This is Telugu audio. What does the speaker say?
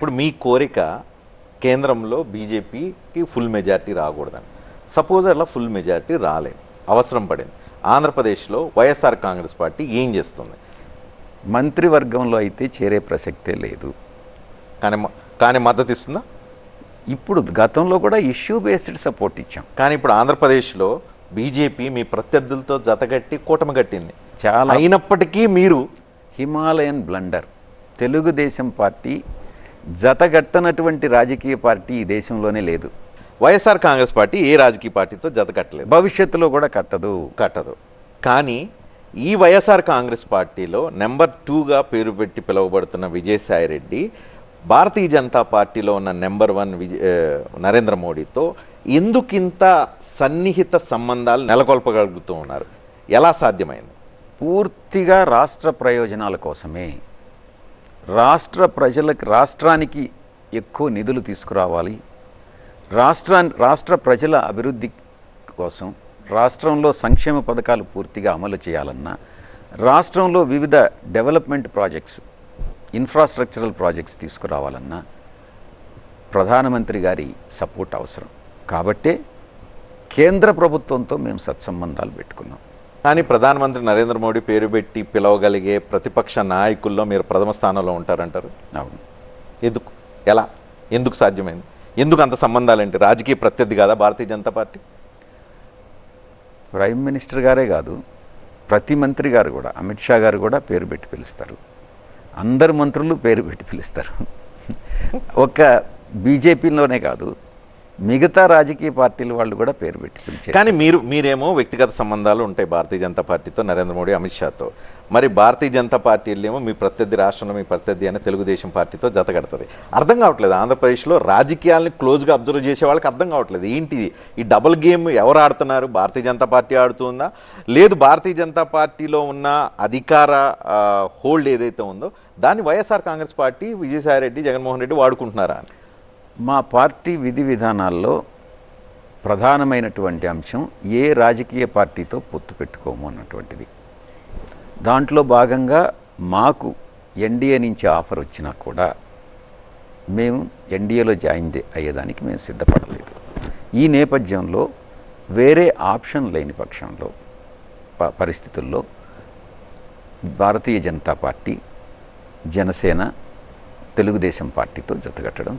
ఇప్పుడు మీ కోరిక కేంద్రంలో బీజేపీకి ఫుల్ మెజార్టీ రాకూడదని. సపోజ్ అలా ఫుల్ మెజార్టీ రాలేదు, అవసరం పడింది. ఆంధ్రప్రదేశ్లో వైఎస్ఆర్ కాంగ్రెస్ పార్టీ ఏం చేస్తుంది? మంత్రివర్గంలో అయితే చేరే ప్రసక్తే లేదు. కానీ మద్దతు ఇస్తుందా? ఇప్పుడు గతంలో కూడా ఇష్యూ బేస్డ్ సపోర్ట్ ఇచ్చాం. కానీ ఇప్పుడు ఆంధ్రప్రదేశ్లో బీజేపీ మీ ప్రత్యర్థులతో జతగట్టి కూటమి కట్టింది. చాలా అయినప్పటికీ మీరు హిమాలయన్ బ్లండర్. తెలుగుదేశం పార్టీ జతగట్టనటువంటి రాజకీయ పార్టీ ఈ దేశంలోనే లేదు. వైఎస్ఆర్ కాంగ్రెస్ పార్టీ ఏ రాజకీయ పార్టీతో జత కట్టలేదు, భవిష్యత్తులో కూడా కట్టదు. కానీ ఈ వైఎస్ఆర్ కాంగ్రెస్ పార్టీలో నెంబర్ 2గా పేరు పెట్టి పిలువబడుతున్న విజయసాయిరెడ్డి భారతీయ జనతా పార్టీలో ఉన్న నెంబర్ 1 నరేంద్ర మోడీతో ఎందుకింత సన్నిహిత సంబంధాలు నెలకొల్పగలుగుతూ ఉన్నారు? ఎలా సాధ్యమైంది? పూర్తిగా రాష్ట్ర ప్రయోజనాల కోసమే. రాష్ట్రానికి ఎక్కువ నిధులు తీసుకురావాలి, రాష్ట్ర ప్రజల అభివృద్ధి కోసం, రాష్ట్రంలో సంక్షేమ పథకాలు పూర్తిగా అమలు చేయాలన్నా, రాష్ట్రంలో వివిధ డెవలప్మెంట్ ప్రాజెక్ట్స్, ఇన్ఫ్రాస్ట్రక్చరల్ ప్రాజెక్ట్స్ తీసుకురావాలన్నా ప్రధానమంత్రి గారి సపోర్ట్ అవసరం. కాబట్టే కేంద్ర ప్రభుత్వంతో మేము సత్సంబంధాలు పెట్టుకున్నాం. కానీ ప్రధానమంత్రి నరేంద్ర మోడీ పేరు పెట్టి పిలవగలిగే ప్రతిపక్ష నాయకుల్లో మీరు ప్రథమ స్థానంలో ఉంటారంటారు? అవును. ఎందుకు సాధ్యమైంది? ఎందుకు అంత సంబంధాలేంటి? రాజకీయ ప్రత్యర్థి కాదా Bharatiya Janata party? Prime minister గారే కాదు, ప్రతి మంత్రి గారు కూడా, అమిత్ షా గారు కూడా పేరు పెట్టి పిలుస్తారు. అందరు మంత్రులు పేరు పెట్టి పిలుస్తారు. ఒక బీజేపీలోనే కాదు, మిగతా రాజకీయ పార్టీల వాళ్ళు కూడా పేరు పెట్టి పిలిచారు. కానీ మీరేమో వ్యక్తిగత సంబంధాలు ఉంటాయి భారతీయ జనతా పార్టీతో, నరేంద్ర మోడీ, అమిత్ షాతో. మరి భారతీయ జనతా పార్టీలేమో మీ ప్రత్యర్థి, రాష్ట్రంలో మీ ప్రత్యర్థి అని తెలుగుదేశం పార్టీతో జత కడుతుంది. అర్థం కావట్లేదు. ఆంధ్రప్రదేశ్లో రాజకీయాలని క్లోజ్గా అబ్జర్వ్ చేసే వాళ్ళకి అర్థం కావట్లేదు. ఏంటి ఈ డబుల్ గేమ్? ఎవరు ఆడుతున్నారు? భారతీయ జనతా పార్టీ ఆడుతుందా, లేదు భారతీయ జనతా పార్టీలో ఉన్న అధికార హోల్డ్ ఏదైతే ఉందో దాన్ని వైఎస్ఆర్ కాంగ్రెస్ పార్టీ, విజయసాయిరెడ్డి, జగన్మోహన్ రెడ్డి వాడుకుంటున్నారా అని? మా పార్టీ విధి విధానాల్లో ప్రధానమైనటువంటి అంశం ఏ రాజకీయ పార్టీతో పొత్తు పెట్టుకోము అన్నటువంటిది. దాంట్లో భాగంగా మాకు ఎన్డీఏ నుంచి ఆఫర్ వచ్చినా కూడా మేము ఎన్డీఏలో జాయిన్ అయ్యేదానికి మేము సిద్ధపడలేదు. ఈ నేపథ్యంలో వేరే ఆప్షన్ లేని పక్షంలో పరిస్థితుల్లో భారతీయ జనతా పార్టీ, జనసేన, తెలుగుదేశం పార్టీతో జతకట్టడం